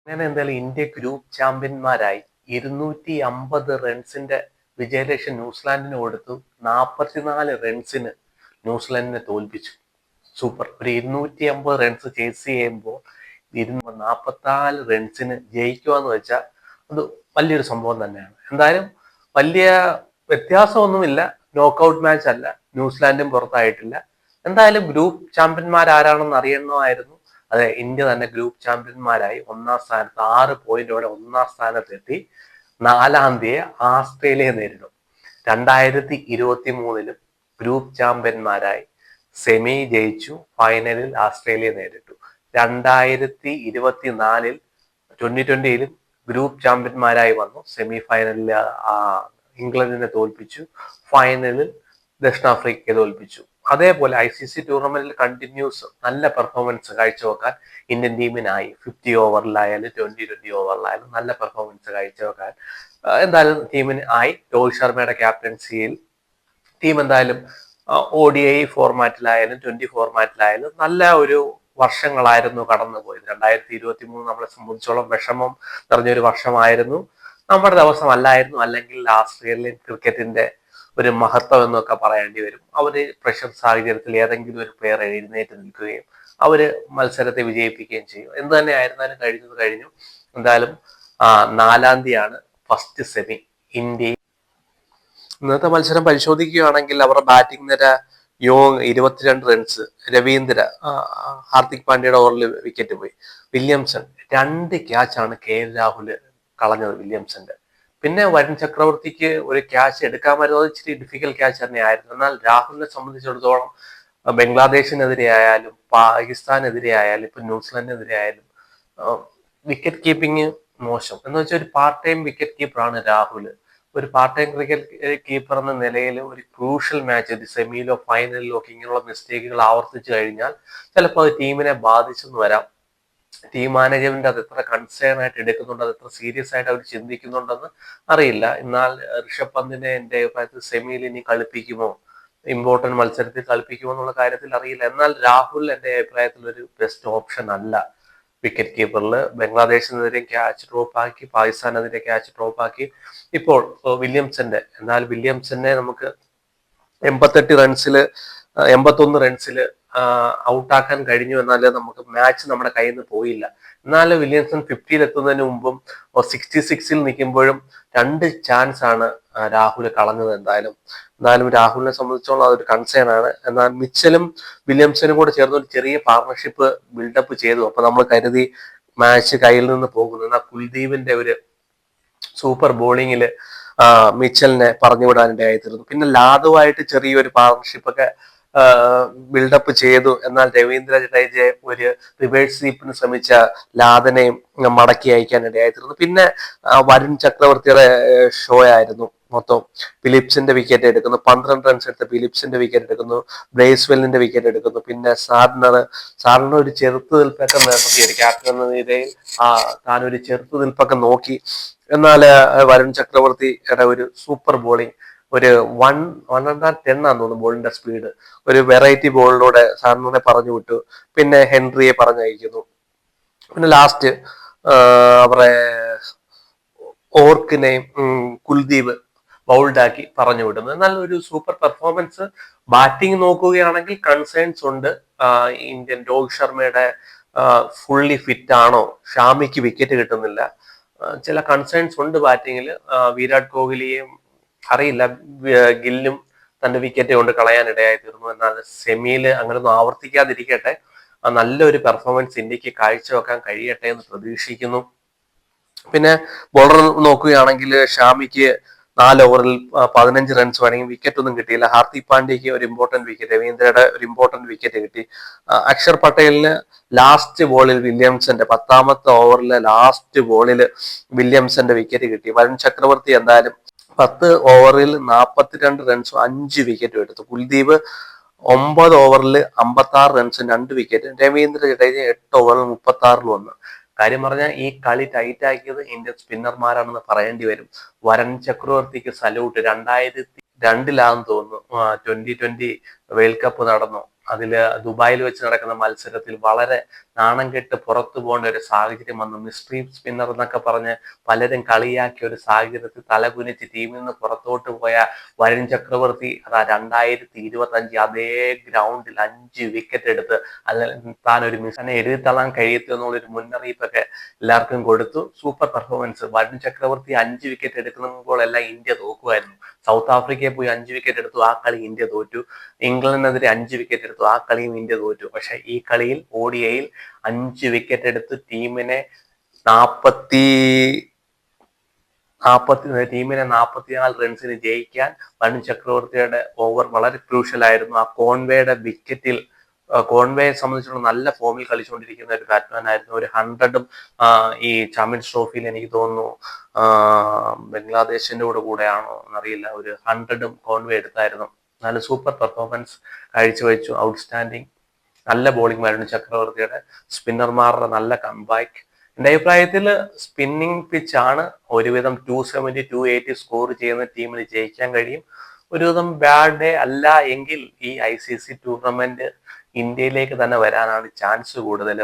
അങ്ങനെ എന്തായാലും India group ചാമ്പ്യന്മാരായി. 250 റൺസിന്റെ വിജയലക്ഷ്യം ന്യൂസിലാൻഡിന് കൊടുത്തു. 44 റൺസിന് ന്യൂസിലാൻഡിനെ തോൽപ്പിച്ചു. സൂപ്പർ. ഒരു 250 റൺസ് ചേസ് ചെയ്യുമ്പോൾ 244 റൺസിന് ജയിക്കുക എന്ന് വെച്ചാൽ അത് വലിയൊരു സംഭവം തന്നെയാണ്. എന്തായാലും വലിയ വ്യത്യാസമൊന്നുമില്ല. നോക്കൌട്ട് മാച്ച് അല്ല, ന്യൂസിലാൻഡും പുറത്തായിട്ടില്ല. എന്തായാലും ഗ്രൂപ്പ് ചാമ്പ്യന്മാർ ആരാണെന്ന് അറിയണമായിരുന്നു. അതെ, ഇന്ത്യ തന്നെ ഗ്രൂപ്പ് ചാമ്പ്യന്മാരായി. ഒന്നാം സ്ഥാനത്ത് 6 പോയിന്റോടെ ഒന്നാം സ്ഥാനത്തെത്തി. 4-ാം തീയതി ആസ്ട്രേലിയയെ നേരിടും. 2023-ലും ഗ്രൂപ്പ് ചാമ്പ്യന്മാരായി. സെമി ജയിച്ചു, ഫൈനലിൽ ആസ്ട്രേലിയ നേരിട്ടു. 2024-ൽ 2020-ലും ഗ്രൂപ്പ് ചാമ്പ്യന്മാരായി വന്നു. സെമി ഫൈനലിൽ ഇംഗ്ലണ്ടിനെ തോൽപ്പിച്ചു. ഫൈനലിൽ ദക്ഷിണാഫ്രിക്കയെ തോൽപ്പിച്ചു. അതേപോലെ ICC ടൂർണമെന്റിൽ കണ്ടിന്യൂസ് നല്ല പെർഫോമൻസ് കാഴ്ചവെക്കാൻ ഇന്ത്യൻ ടീമിനായി. 50 ഓവറിലായാലും 20 ഓവറിലായാലും നല്ല പെർഫോമൻസ് കാഴ്ചവെക്കാൻ എന്തായാലും ടീമിന് ആയി. രോഹിത് ശർമ്മയുടെ ക്യാപ്റ്റൻസിയിൽ ടീം എന്തായാലും ODI ഫോർമാറ്റിലായാലും 20 ഫോർമാറ്റിലായാലും നല്ല ഒരു വർഷങ്ങളായിരുന്നു കടന്നുപോയത്. 2023 നമ്മളെ സംബന്ധിച്ചോളം വിഷമം നിറഞ്ഞൊരു വർഷമായിരുന്നു. നമ്മുടെ ദിവസമല്ലായിരുന്നു. അല്ലെങ്കിൽ ആസ്ട്രേലിയൻ ക്രിക്കറ്റിന്റെ ഒരു മഹത്വം എന്നൊക്കെ പറയേണ്ടി വരും. അവര് പ്രഷർ സാഹചര്യത്തിൽ ഏതെങ്കിലും ഒരു പ്ലെയർ എഴുന്നേറ്റ് നിൽക്കുകയും അവര് മത്സരത്തെ വിജയിപ്പിക്കുകയും ചെയ്യും. എന്ത് തന്നെ ആയിരുന്നാലും കഴിഞ്ഞത് കഴിഞ്ഞു. എന്തായാലും 4-ാം തീയതിയാണ് ഫസ്റ്റ് സെമി. ഇന്ത്യ ഇന്നത്തെ മത്സരം പരിശോധിക്കുകയാണെങ്കിൽ അവരുടെ ബാറ്റിംഗ് നിര യോങ് 22 റൺസ്, രവീന്ദ്ര, ഹാർദിക് പാണ്ഡ്യയുടെ ഓവറിൽ വിക്കറ്റ് പോയി. വില്യംസൺ 2 ക്യാച്ചാണ് KL രാഹുൽ കളഞ്ഞത് വില്യംസന്റെ. പിന്നെ വരുൺ ചക്രവർത്തിക്ക് ഒരു ക്യാച്ച് എടുക്കാൻ വരുന്നത് ഇച്ചിരി ഡിഫിക്കൽട്ട് ക്യാച്ച് തന്നെയായിരുന്നു. എന്നാൽ രാഹുലിനെ സംബന്ധിച്ചിടത്തോളം ബംഗ്ലാദേശിനെതിരെ ആയാലും പാകിസ്ഥാനെതിരെ ആയാലും ഇപ്പൊ ന്യൂസിലാൻഡിനെതിരെ ആയാലും വിക്കറ്റ് കീപ്പിംഗ് മോശം എന്ന് വെച്ചാൽ ഒരു പാർട്ട് ടൈം വിക്കറ്റ് കീപ്പറാണ് രാഹുൽ. ഒരു പാർട്ട് ടൈം ക്രിക്കറ്റ് കീപ്പർ എന്ന നിലയിൽ ഒരു ക്രൂഷ്യൽ മാച്ച്, ഒരു സെമിയിലോ ഫൈനലിലോ ഒക്കെ ഇങ്ങനെയുള്ള മിസ്റ്റേക്കുകൾ ആവർത്തിച്ചു കഴിഞ്ഞാൽ ചിലപ്പോൾ അത് ടീമിനെ ബാധിച്ചെന്ന് വരാം. ടീം മാനേജ്മെന്റ് അത് എത്ര കൺസേൺ ആയിട്ട് എടുക്കുന്നുണ്ട്, അത് എത്ര സീരിയസ് ആയിട്ട് അവർ ചിന്തിക്കുന്നുണ്ടെന്ന് അറിയില്ല. എന്നാൽ ഋഷഭ് പന്തിനെ എന്റെ അഭിപ്രായത്തിൽ സെമിയിൽ ഇനി കളിപ്പിക്കുമോ, ഇമ്പോർട്ടന്റ് മത്സരത്തിൽ കളിപ്പിക്കുമോ എന്നുള്ള കാര്യത്തിൽ അറിയില്ല. എന്നാൽ രാഹുൽ എന്റെ അഭിപ്രായത്തിൽ ഒരു ബെസ്റ്റ് ഓപ്ഷൻ അല്ല വിക്കറ്റ് കീപ്പറിൽ. ബംഗ്ലാദേശിനെതിരെ ക്യാച്ച് ഡ്രോപ്പ് ആക്കി, പാകിസ്ഥാനെതിരെ ക്യാച്ച് ഡ്രോപ്പ് ആക്കി. ഇപ്പോൾ എന്നാൽ വില്യംസനെ നമുക്ക് 81 റൺസിൽ ഔട്ടാക്കാൻ കഴിഞ്ഞു. എന്നാല് നമുക്ക് മാച്ച് നമ്മുടെ കയ്യിൽ നിന്ന് പോയില്ല. എന്നാലും വില്യംസൺ 50-ൽ എത്തുന്നതിന് മുമ്പും 66-ൽ നിൽക്കുമ്പോഴും 2 ചാൻസ് ആണ് രാഹുൽ കളഞ്ഞത്. എന്തായാലും രാഹുലിനെ സംബന്ധിച്ചോളം അതൊരു കൺസേൺ ആണ്. എന്നാൽ മിച്ചലും വില്യംസനും കൂടെ ചേർന്ന് ഒരു ചെറിയ പാർട്ണർഷിപ്പ് ബിൽഡപ്പ് ചെയ്തു. അപ്പൊ നമ്മൾ കരുതി മാച്ച് കയ്യിൽ നിന്ന് പോകുന്നു. എന്നാൽ കുൽദീപിന്റെ ഒരു സൂപ്പർ ബോളിങ്ങില് മിച്ചലിനെ പറഞ്ഞുവിടാനിടയായിത്തീർന്നു. പിന്നെ ലാദുവായിട്ട് ചെറിയൊരു പാർട്ണർഷിപ്പ് ഒക്കെ ബിൽഡപ്പ് ചെയ്തു. എന്നാൽ രവീന്ദ്ര ജഡേജയെ ഒരു റിവേഴ്സ് സ്വീപ്പിന് ശ്രമിച്ച ലാദനെയും മടക്കി അയക്കാൻ ഇടയായിത്തീർന്നു. പിന്നെ വരുൺ ചക്രവർത്തിയുടെ ഷോ ആയിരുന്നു മൊത്തം. ഫിലിപ്സിന്റെ വിക്കറ്റ് എടുക്കുന്നു, 12 റൺസ് എടുത്ത് ഫിലിപ്സിന്റെ വിക്കറ്റ് എടുക്കുന്നു, ബ്രേസ്വെല്ലിന്റെ വിക്കറ്റ് എടുക്കുന്നു. പിന്നെ സാർണർ ഒരു ചെറുത്തുനിൽപ്പൊക്കെ നടത്തി, ഒരു ക്യാപ്റ്റൻ എന്ന നിലയിൽ താൻ ഒരു ചെറുത്തുനിൽപ്പൊക്കെ നോക്കി. എന്നാൽ വരുൺ ചക്രവർത്തിയുടെ ഒരു സൂപ്പർ ബോളിംഗ്, ഒരു 110 ആണെന്ന് തോന്നുന്നു ബോളിന്റെ സ്പീഡ്, ഒരു വെറൈറ്റി ബോളിലൂടെ സാറിനെ പറഞ്ഞു വിട്ടു. പിന്നെ ഹെൻറിയെ പറഞ്ഞയക്കുന്നു. പിന്നെ ലാസ്റ്റ് അവരുടെ ഓർക്കിനെയും കുൽദീപ് ബൗൾഡാക്കി പറഞ്ഞു വിടുന്നു. എന്നാൽ ഒരു സൂപ്പർ പെർഫോമൻസ്. ബാറ്റിംഗ് നോക്കുകയാണെങ്കിൽ കൺസേൺസ് ഉണ്ട്. ഇന്ത്യൻ രോഹിത് ശർമ്മയുടെ ഫുള്ളി ഫിറ്റ് ആണോ, ഷാമിക്ക് വിക്കറ്റ് കിട്ടുന്നില്ല, ചില കൺസേൺസ് ഉണ്ട് ബാറ്റിങ്ങിൽ. വിരാട് കോഹ്ലിയും അറിയില്ല, ഗില്ലും തന്റെ വിക്കറ്റ് കൊണ്ട് കളയാനിടയായി തീർന്നു. എന്നാൽ സെമിയിൽ അങ്ങനെയൊന്നും ആവർത്തിക്കാതിരിക്കട്ടെ, നല്ലൊരു പെർഫോമൻസ് ഇന്ത്യക്ക് കാഴ്ചവെക്കാൻ കഴിയട്ടെ എന്ന് പ്രതീക്ഷിക്കുന്നു. പിന്നെ ബോളർ നോക്കുകയാണെങ്കിൽ ഷാമിക്ക് 4 ഓവറിൽ 15 റൺസ് വേണമെങ്കിൽ വിക്കറ്റ് ഒന്നും കിട്ടിയില്ല. ഹാർദിക് പാണ്ഡ്യയ്ക്ക് ഒരു ഇമ്പോർട്ടന്റ് വിക്കറ്റ്, രവീന്ദ്രയുടെ ഒരു ഇമ്പോർട്ടന്റ് വിക്കറ്റ് കിട്ടി. അക്ഷർ പട്ടേലിന് ലാസ്റ്റ് ബോളിൽ വില്യംസന്റെ 10ാമത്തെ ഓവറിലെ ലാസ്റ്റ് ബോളിൽ വില്യംസന്റെ വിക്കറ്റ് കിട്ടി. വരുൺ ചക്രവർത്തി എന്തായാലും 10 ഓവറിൽ 42 റൺസും 5 വിക്കറ്റും എടുത്തു. കുൽദീപ് 9 ഓവറിൽ 56 റൺസും 2 വിക്കറ്റ്. രവീന്ദ്ര ജഡേജ 8 ഓവറിൽ 36 വന്നു. കാര്യം പറഞ്ഞാൽ ഈ കളി ടൈറ്റ് ആക്കിയത് ഇന്ത്യൻ സ്പിന്നർമാരാണെന്ന് പറയേണ്ടി വരും. വരുൺ ചക്രവർത്തിക്ക് സല്യൂട്ട്. 2002-ലാണെന്ന് തോന്നുന്നു 2020 വേൾഡ് കപ്പ് നടന്നു. അതില് ദുബായിൽ വെച്ച് നടക്കുന്ന മത്സരത്തിൽ വളരെ നാണം കെട്ട് പുറത്തു പോകേണ്ട ഒരു സാഹചര്യം വന്നു. മിസ്ട്രി സ്പിന്നർ എന്നൊക്കെ പറഞ്ഞ് പലരും കളിയാക്കിയ ഒരു സാഹചര്യത്തിൽ തലകുനിച്ച് ടീമിൽ നിന്ന് പുറത്തോട്ട് പോയ വരുൺ ചക്രവർത്തി അതാ 2025 അതേ ഗ്രൗണ്ടിൽ 5 വിക്കറ്റ് എടുത്ത് അതിൽ താൻ ഒരു മിസ്സിനെ എഴുതി തള്ളാൻ കഴിയത്തു എന്നുള്ളൊരു മുന്നറിയിപ്പൊക്കെ എല്ലാവർക്കും കൊടുത്തു. Super performance. Varun Chakravarthy 5 wicket എടുക്കുമ്പോഴെല്ലാം India തോക്കുമായിരുന്നു. South ആഫ്രിക്കയെ പോയി 5 വിക്കറ്റ് എടുത്തു, ആ കളി ഇന്ത്യ തോറ്റു. ഇംഗ്ലണ്ടിനെതിരെ 5 വിക്കറ്റ് എടുത്തു, ആ കളിയും ഇന്ത്യ തോറ്റു. പക്ഷെ ഈ കളിയിൽ ODIയിൽ 5 വിക്കറ്റ് എടുത്ത് ടീമിനെ 44 റൺസിന് ജയിക്കാൻ വരുൺ ചക്രവർത്തിയുടെ ഓവർ വളരെ ക്രൂഷ്യൽ ആയിരുന്നു. ആ കോൺവേയുടെ വിക്കറ്റിൽ കോൺവേയെ സംബന്ധിച്ചുള്ള നല്ല ഫോമിൽ കളിച്ചുകൊണ്ടിരിക്കുന്ന ഒരു ബാറ്റ്സ്മാൻ ആയിരുന്നു. ഒരു 100ഉം ഈ ചാമ്പ്യൻസ് ട്രോഫിയിൽ എനിക്ക് തോന്നുന്നു ബംഗ്ലാദേശിന്റെ കൂടെയാണോ എന്നറിയില്ല, ഒരു 100ഉം കോൺവേ എടുത്തായിരുന്നു. നല്ല സൂപ്പർ പെർഫോമൻസ് കാഴ്ചവെച്ചു. ഔട്ട്സ്റ്റാൻഡിങ്. നല്ല ബോളിംഗ് വരുൺ ചക്രവർത്തിയുടെ. സ്പിന്നർമാരുടെ നല്ല കംബാക്ക്. എന്റെ അഭിപ്രായത്തിൽ സ്പിന്നിങ് പിച്ച് ആണ്. ഒരുവിധം 270 280 സ്കോർ ചെയ്യുന്ന ടീമിന് ജയിക്കാൻ കഴിയും. ഒരുവിധം ബാഡ് ഡേ അല്ല എങ്കിൽ ഈ ICC ടൂർണമെന്റ് ഇന്ത്യയിലേക്ക് തന്നെ വരാനാണ് ചാൻസ് കൂടുതൽ.